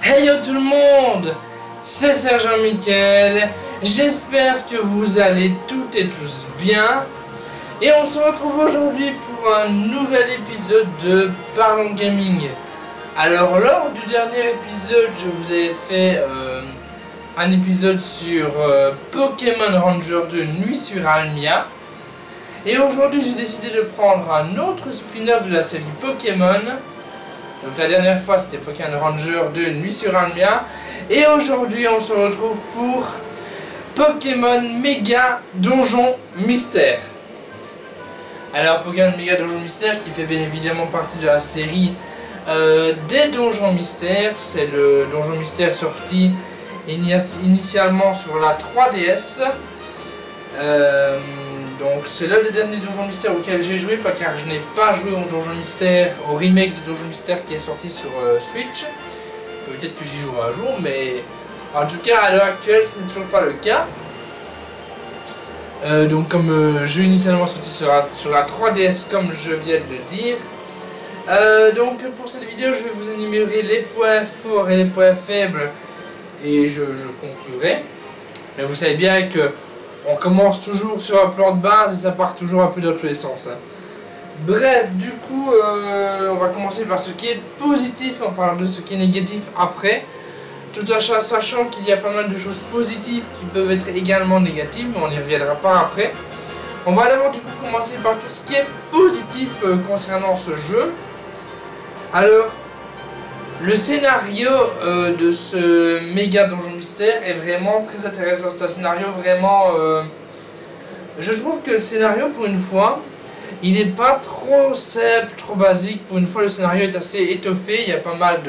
Hey yo tout le monde, c'est Sergent Mickaël, j'espère que vous allez toutes et tous bien. Et on se retrouve aujourd'hui pour un nouvel épisode de Parlons Gaming. Alors lors du dernier épisode, je vous avais fait un épisode sur Pokémon Ranger de Nuit sur Almia. Et aujourd'hui j'ai décidé de prendre un autre spin-off de la série Pokémon. Donc la dernière fois c'était Pokémon Ranger de Nuit sur Almia. Et aujourd'hui on se retrouve pour Pokémon Méga Donjon Mystère. Alors Pokémon Méga Donjon Mystère qui fait bien évidemment partie de la série des Donjons Mystères. C'est le Donjon Mystère sorti initialement sur la 3DS. Donc c'est l'un des derniers Donjons Mystères auxquels j'ai joué, pas car je n'ai pas joué au Donjon Mystère, au remake de Donjon Mystère qui est sorti sur Switch. Peut-être que j'y jouerai un jour, mais en tout cas à l'heure actuelle ce n'est toujours pas le cas. Donc comme jeu initialement sorti sur la 3DS comme je viens de le dire. Donc pour cette vidéo je vais vous énumérer les points forts et les points faibles et je conclurai. Mais vous savez bien que on commence toujours sur un plan de base et ça part toujours un peu dans tous les sens. Bref, du coup, on va commencer par ce qui est positif, on parle de ce qui est négatif après. Tout en sachant qu'il y a pas mal de choses positives qui peuvent être également négatives, mais on n'y reviendra pas après. On va d'abord du coup commencer par tout ce qui est positif concernant ce jeu. Alors, le scénario de ce méga donjon mystère est vraiment très intéressant. C'est un scénario vraiment... je trouve que le scénario, pour une fois, il n'est pas trop simple, trop basique. Pour une fois, le scénario est assez étoffé. Il y a pas mal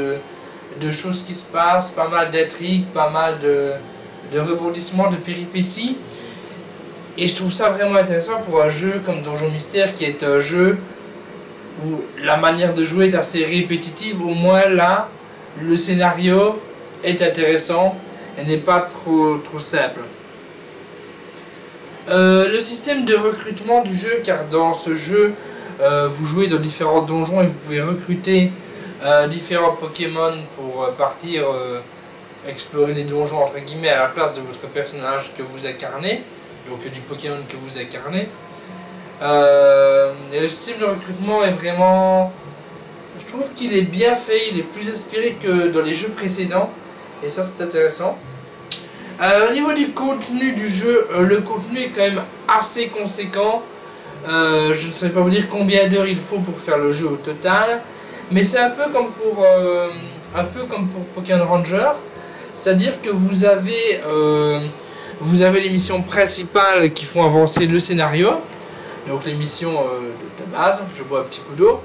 de choses qui se passent, pas mal d'intrigues, pas mal de rebondissements, de péripéties. Et je trouve ça vraiment intéressant pour un jeu comme Donjon Mystère, qui est un jeu où la manière de jouer est assez répétitive. Au moins là, le scénario est intéressant et n'est pas trop simple. Le système de recrutement du jeu, car dans ce jeu, vous jouez dans différents donjons et vous pouvez recruter différents Pokémon pour partir explorer les donjons entre guillemets à la place de votre personnage que vous incarnez, donc du Pokémon que vous incarnez. Et le système de recrutement est vraiment... Je trouve qu'il est bien fait, il est plus inspiré que dans les jeux précédents. Et ça c'est intéressant. Au niveau du contenu du jeu, le contenu est quand même assez conséquent. Je ne saurais pas vous dire combien d'heures il faut pour faire le jeu au total. Mais c'est un peu comme pour Pokémon Ranger. C'est-à-dire que vous avez les missions principales qui font avancer le scénario. Donc les missions de base, je bois un petit coup d'eau.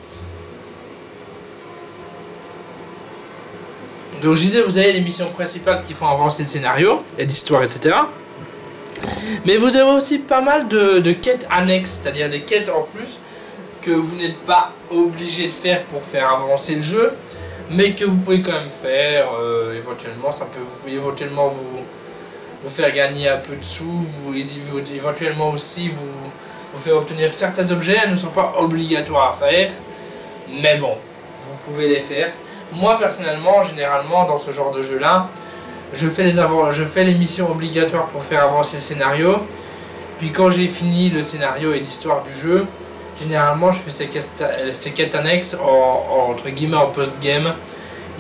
Donc je disais, vous avez les missions principales qui font avancer le scénario, et l'histoire, etc. Mais vous avez aussi pas mal de quêtes annexes, c'est-à-dire des quêtes en plus que vous n'êtes pas obligé de faire pour faire avancer le jeu, mais que vous pouvez quand même faire, éventuellement, ça peut éventuellement vous faire gagner un peu de sous, éventuellement aussi vous faire obtenir certains objets. Elles ne sont pas obligatoires à faire, mais bon, vous pouvez les faire. Moi personnellement, généralement dans ce genre de jeu là, je fais les missions obligatoires pour faire avancer le scénario. Puis quand j'ai fini le scénario et l'histoire du jeu, généralement je fais ces quêtes annexes entre guillemets en post-game,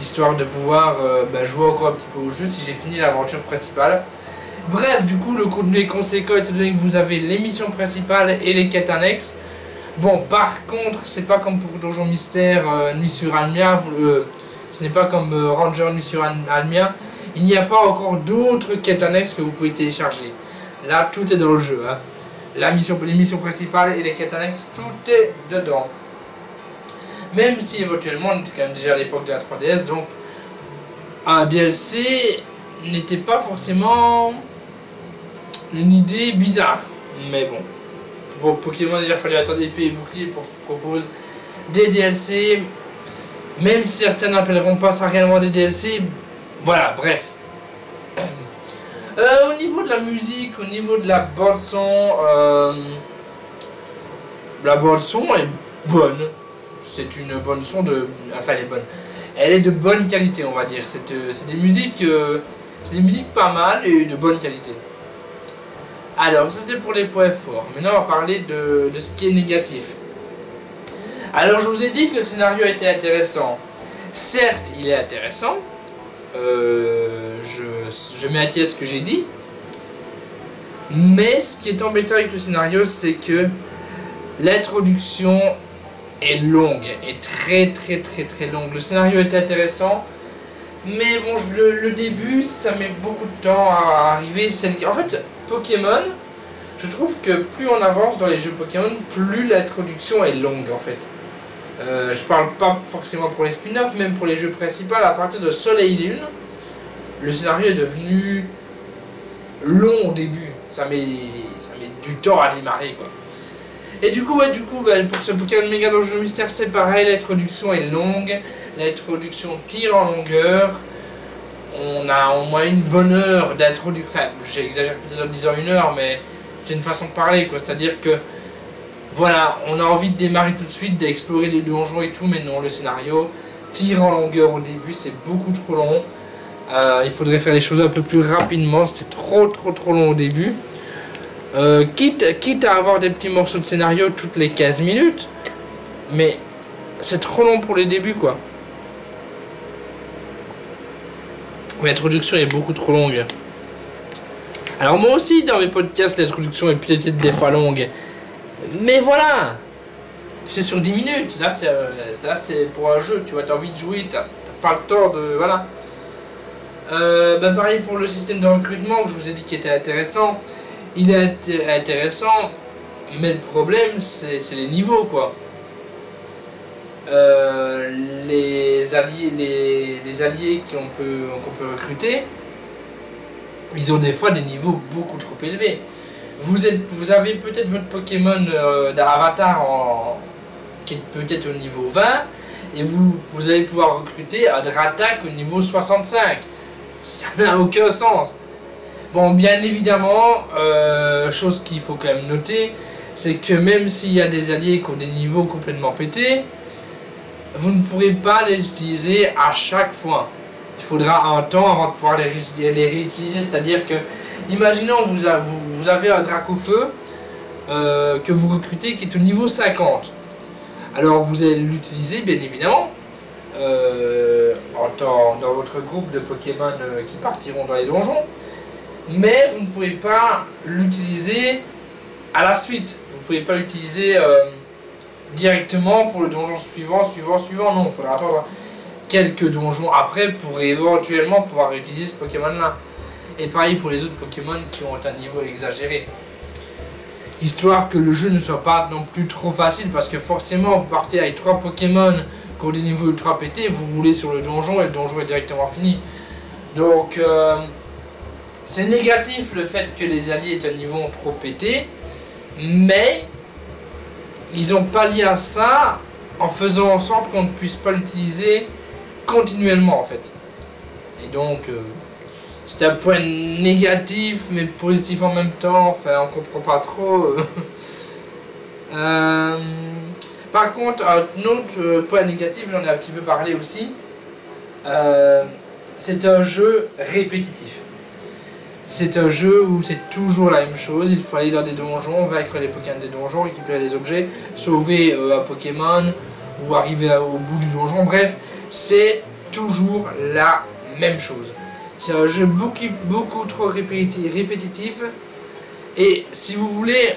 histoire de pouvoir jouer encore un petit peu au jeu si j'ai fini l'aventure principale. Bref, du coup le contenu est conséquent étant donné que vous avez les missions principales et les quêtes annexes. Bon, par contre, c'est pas comme pour Donjon Mystère Nuit sur Almia, ce n'est pas comme Ranger Nuit sur Almia. Il n'y a pas encore d'autres quêtes annexes que vous pouvez télécharger. Là, tout est dans le jeu. Hein. Les missions principales et les quêtes annexes, tout est dedans. Même si éventuellement, on était quand même déjà à l'époque de la 3DS, donc un DLC n'était pas forcément une idée bizarre. Mais bon. Pour Pokémon, il a fallu attendre épée et bouclier pour qu'ils proposent des DLC. Même si certains n'appelleront pas ça réellement des DLC. Voilà, bref. Au niveau de la musique, au niveau de la bande son, la bande son est bonne. C'est une bonne son de... Enfin, elle est bonne. elle est de bonne qualité, on va dire. C'est des musiques pas mal et de bonne qualité. Alors, ça c'était pour les points forts. Maintenant, on va parler de ce qui est négatif. Alors, je vous ai dit que le scénario était intéressant. Certes, il est intéressant. Je mets à terre ce que j'ai dit. Mais ce qui est embêtant avec le scénario, c'est que l'introduction est longue, est très longue. Le scénario est intéressant, mais bon, le début, ça met beaucoup de temps à arriver. En fait, Pokémon, je trouve que plus on avance dans les jeux Pokémon, plus l'introduction est longue en fait. Je parle pas forcément pour les spin-offs, même pour les jeux principaux, à partir de Soleil et Lune, le scénario est devenu long au début. Ça met du temps à démarrer quoi. Et du coup, pour ce Pokémon Méga Donjon Mystère, c'est pareil, l'introduction est longue, l'introduction tire en longueur. On a au moins une bonne heure d'introduction, enfin j'exagère peut-être en disant une heure, mais c'est une façon de parler quoi, c'est-à-dire que voilà, on a envie de démarrer tout de suite, d'explorer les donjons et tout, mais non, le scénario tire en longueur au début, c'est beaucoup trop long. Il faudrait faire les choses un peu plus rapidement, c'est trop long au début. Quitte à avoir des petits morceaux de scénario toutes les 15 minutes, mais c'est trop long pour les débuts quoi. L'introduction est beaucoup trop longue. Alors moi aussi dans mes podcasts l'introduction est peut-être des fois longue. Mais voilà, c'est sur 10 minutes, là c'est pour un jeu, tu vois, t'as envie de jouer, t'as pas le temps de... Voilà. Pareil pour le système de recrutement que je vous ai dit qui était intéressant. Il est intéressant, mais le problème c'est les niveaux quoi. Les alliés qu'on peut recruter, ils ont des fois des niveaux beaucoup trop élevés. Vous avez peut-être votre Pokémon d'avatar qui est peut-être au niveau 20 et vous allez pouvoir recruter un Dratak au niveau 65. Ça n'a aucun sens. Bon, bien évidemment, chose qu'il faut quand même noter, c'est que même s'il y a des alliés qui ont des niveaux complètement pétés, vous ne pourrez pas les utiliser à chaque fois. Il faudra un temps avant de pouvoir les réutiliser, c'est-à-dire que, imaginons vous avez un Dracofeu que vous recrutez qui est au niveau 50. Alors vous allez l'utiliser bien évidemment dans votre groupe de Pokémon qui partiront dans les donjons, mais vous ne pouvez pas l'utiliser à la suite. Vous ne pouvez pas l'utiliser directement pour le donjon suivant, non, il faudra attendre quelques donjons après pour éventuellement pouvoir utiliser ce Pokémon là. Et pareil pour les autres Pokémon qui ont un niveau exagéré. Histoire que le jeu ne soit pas non plus trop facile, parce que forcément vous partez avec 3 Pokémon qui ont des niveaux ultra pétés, vous roulez sur le donjon et le donjon est directement fini. Donc c'est négatif le fait que les alliés aient un niveau trop pété, mais ils ont pallié à ça en faisant en sorte qu'on ne puisse pas l'utiliser continuellement en fait. Et donc c'est un point négatif mais positif en même temps, enfin on comprend pas trop. Par contre, un autre point négatif, j'en ai un petit peu parlé aussi, c'est un jeu répétitif. C'est un jeu où c'est toujours la même chose, il faut aller dans des donjons, vaincre les Pokémon des donjons, récupérer les objets, sauver un Pokémon ou arriver au bout du donjon, bref, c'est toujours la même chose. C'est un jeu beaucoup trop répétitif, et si vous voulez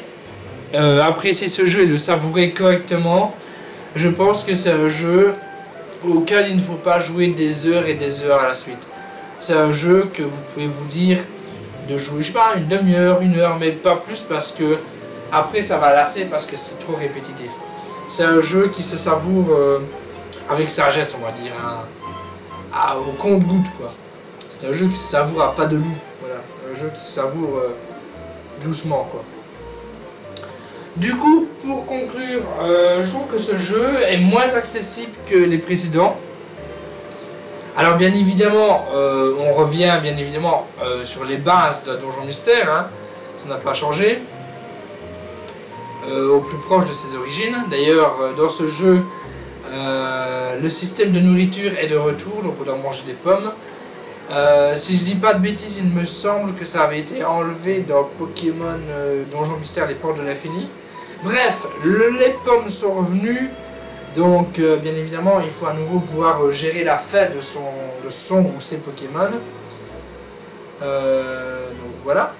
apprécier ce jeu et le savourer correctement, je pense que c'est un jeu auquel il ne faut pas jouer des heures et des heures à la suite. C'est un jeu que vous pouvez vous dire de jouer, je sais pas, une demi-heure, une heure, mais pas plus, parce que après ça va lasser parce que c'est trop répétitif. C'est un jeu qui se savoure avec sagesse, on va dire, au compte-gouttes quoi. C'est un jeu qui se savoure à pas de loup, voilà, un jeu qui se savoure doucement quoi. Du coup, pour conclure, je trouve que ce jeu est moins accessible que les précédents. Alors bien évidemment, on revient bien évidemment sur les bases de Donjon Mystère, hein. Ça n'a pas changé. Au plus proche de ses origines. D'ailleurs, dans ce jeu, Le système de nourriture est de retour, donc on doit manger des pommes. Si je dis pas de bêtises, il me semble que ça avait été enlevé dans Pokémon Donjon Mystère, les Portes de l'Infini. Bref, les pommes sont revenues, donc bien évidemment il faut à nouveau pouvoir gérer la faim de son ou ses Pokémon. Donc voilà.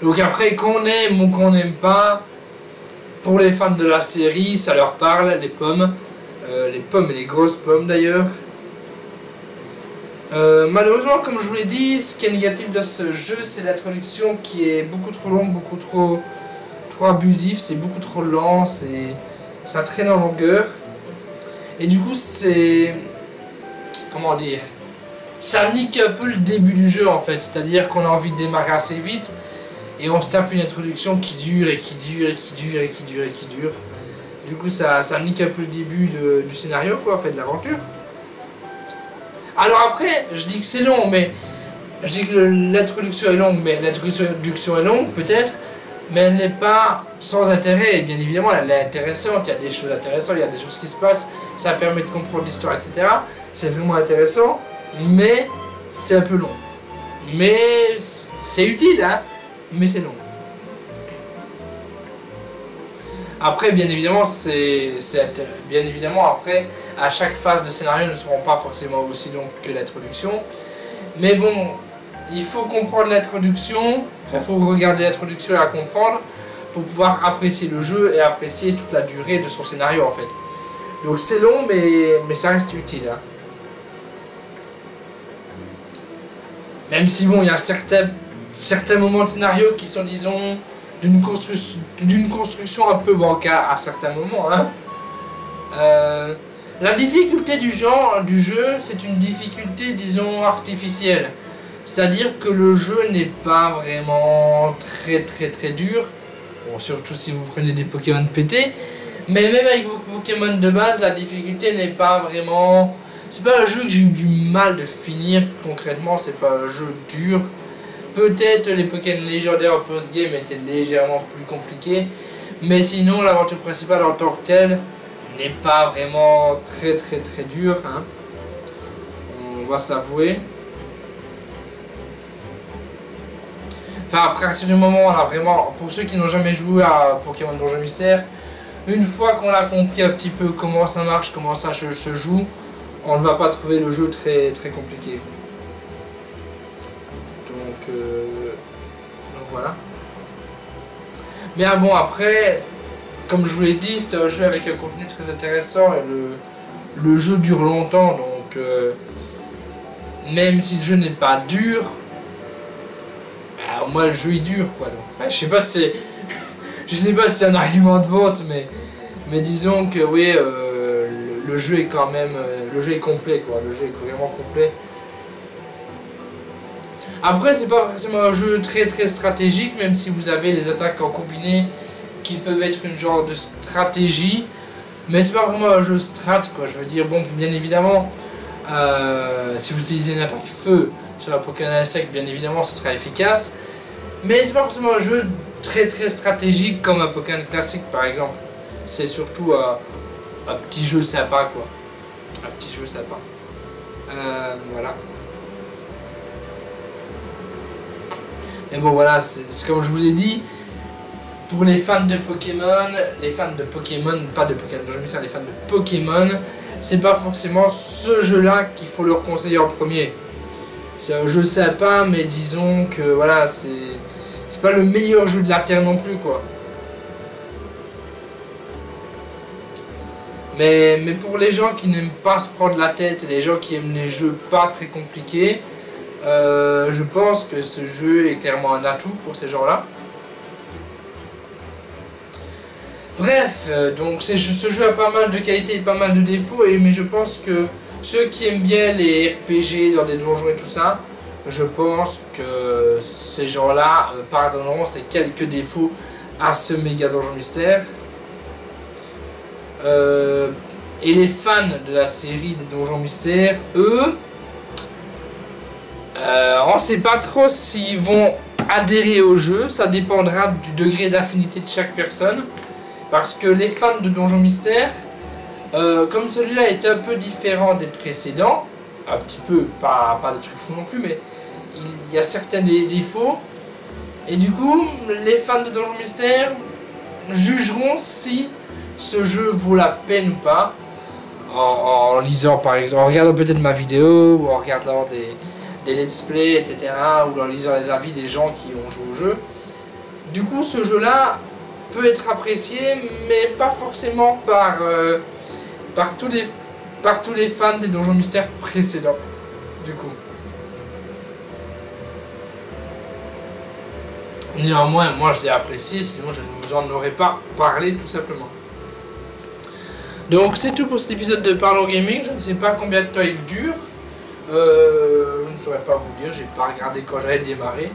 Donc après, qu'on aime ou qu'on n'aime pas, pour les fans de la série, ça leur parle, les pommes et les grosses pommes d'ailleurs. Malheureusement, comme je vous l'ai dit, ce qui est négatif dans ce jeu, c'est l'introduction qui est beaucoup trop longue, beaucoup trop abusif, c'est beaucoup trop lent, ça traîne en longueur. Et du coup, c'est... comment dire, ça nique un peu le début du jeu en fait, c'est-à-dire qu'on a envie de démarrer assez vite, et on se tape une introduction qui dure et qui dure et qui dure et qui dure et qui dure. Du coup, ça nique un peu le début du scénario, quoi, en fait, de l'aventure. Alors après, je dis que c'est long, mais... je dis que l'introduction est longue, mais l'introduction est longue, peut-être, mais elle n'est pas sans intérêt. Et bien évidemment, elle est intéressante, il y a des choses intéressantes, il y a des choses qui se passent, ça permet de comprendre l'histoire, etc. C'est vraiment intéressant, mais c'est un peu long. Mais c'est utile, hein, mais c'est long. Après, bien évidemment, bien évidemment, après, à chaque phase de scénario ne seront pas forcément aussi longues que l'introduction. Mais bon, il faut comprendre l'introduction, enfin, il faut regarder l'introduction et la comprendre pour pouvoir apprécier le jeu et apprécier toute la durée de son scénario en fait. Donc c'est long, mais ça reste utile. Hein. Même si bon, il y a certains moments de scénario qui sont, disons, d'une construction un peu bancale à certains moments. Hein. La difficulté du jeu, c'est une difficulté, disons, artificielle. C'est-à-dire que le jeu n'est pas vraiment très dur. Bon, surtout si vous prenez des Pokémon pétés. Mais même avec vos Pokémon de base, la difficulté n'est pas vraiment... c'est pas un jeu que j'ai eu du mal de finir concrètement, c'est pas un jeu dur. Peut-être les Pokémon légendaires en post-game étaient légèrement plus compliqués. Mais sinon, l'aventure principale en tant que telle n'est pas vraiment très dure. Hein. On va se l'avouer. Enfin, à partir du moment où on a vraiment... pour ceux qui n'ont jamais joué à Pokémon Donjon Mystère, une fois qu'on a compris un petit peu comment ça marche, comment ça se joue, on ne va pas trouver le jeu très compliqué. Donc voilà. Mais ah bon, après, comme je vous l'ai dit, c'est un jeu avec un contenu très intéressant et le jeu dure longtemps, donc même si le jeu n'est pas dur, bah, au moins le jeu est dur quoi. Donc, enfin, je sais pas si c'est un argument de vente, mais disons que oui, le jeu est quand même, le jeu est complet quoi, le jeu est vraiment complet. Après, c'est pas forcément un jeu très stratégique, même si vous avez les attaques en combiné qui peuvent être une genre de stratégie, mais c'est pas vraiment un jeu strat quoi. Je veux dire, bon, bien évidemment, si vous utilisez une attaque feu sur un Pokémon insecte, bien évidemment, ce sera efficace, mais c'est pas forcément un jeu très stratégique comme un Pokémon classique par exemple. C'est surtout un petit jeu sympa quoi. Un petit jeu sympa. Voilà. Mais bon voilà, c'est comme je vous ai dit, pour les fans de Pokémon, pas de Pokémon, je me sers les fans de Pokémon, c'est pas forcément ce jeu-là qu'il faut leur conseiller en premier. C'est un jeu sympa, mais disons que voilà, c'est pas le meilleur jeu de la Terre non plus quoi. Mais pour les gens qui n'aiment pas se prendre la tête et les gens qui aiment les jeux pas très compliqués, je pense que ce jeu est clairement un atout pour ces gens-là. Bref, donc ce jeu a pas mal de qualités et pas mal de défauts, mais je pense que ceux qui aiment bien les RPG dans des donjons et tout ça, je pense que ces gens-là pardonneront ces quelques défauts à ce méga donjon mystère. Et les fans de la série des donjons mystères, eux, on ne sait pas trop s'ils vont adhérer au jeu, ça dépendra du degré d'affinité de chaque personne. Parce que les fans de Donjon Mystère, Comme celui-là est un peu différent des précédents, un petit peu, pas des trucs fous non plus, mais il y a certains défauts. Et du coup, les fans de Donjons Mystères jugeront si ce jeu vaut la peine ou pas. En lisant par exemple, en regardant peut-être ma vidéo, ou en regardant des let's play, etc. Ou en lisant les avis des gens qui ont joué au jeu. Du coup, ce jeu-là peut être apprécié, mais pas forcément par tous les fans des Donjons Mystères précédents. Du coup. Néanmoins, moi je l'ai apprécié, sinon je ne vous en aurais pas parlé tout simplement. Donc c'est tout pour cet épisode de Parlons Gaming. Je ne sais pas combien de temps il dure. Je ne saurais pas vous dire, j'ai pas regardé quand j'avais démarré.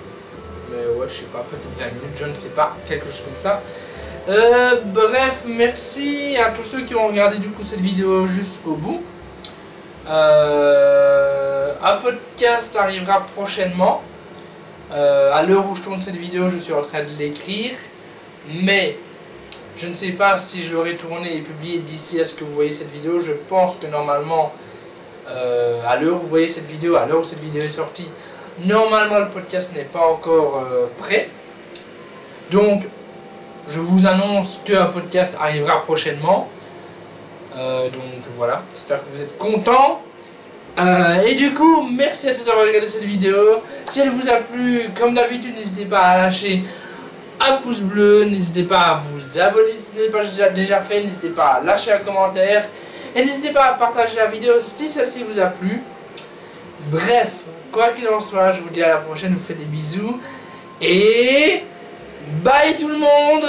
Mais ouais, je sais pas, peut-être 20 minutes, je ne sais pas, quelque chose comme ça. Bref, merci à tous ceux qui ont regardé du coup cette vidéo jusqu'au bout. Un podcast arrivera prochainement. À l'heure où je tourne cette vidéo, je suis en train de l'écrire. Mais je ne sais pas si je l'aurai tourné et publié d'ici à ce que vous voyez cette vidéo. Je pense que normalement, à l'heure où vous voyez cette vidéo, à l'heure où cette vidéo est sortie, normalement le podcast n'est pas encore prêt. Donc, je vous annonce qu'un podcast arrivera prochainement. Donc voilà, j'espère que vous êtes contents. Et du coup, merci à tous d'avoir regardé cette vidéo. Si elle vous a plu, comme d'habitude, n'hésitez pas à lâcher un pouce bleu. N'hésitez pas à vous abonner si ce n'est pas déjà fait. N'hésitez pas à lâcher un commentaire. Et n'hésitez pas à partager la vidéo si celle-ci vous a plu. Bref, quoi qu'il en soit, je vous dis à la prochaine. Je vous fais des bisous. Et bye tout le monde!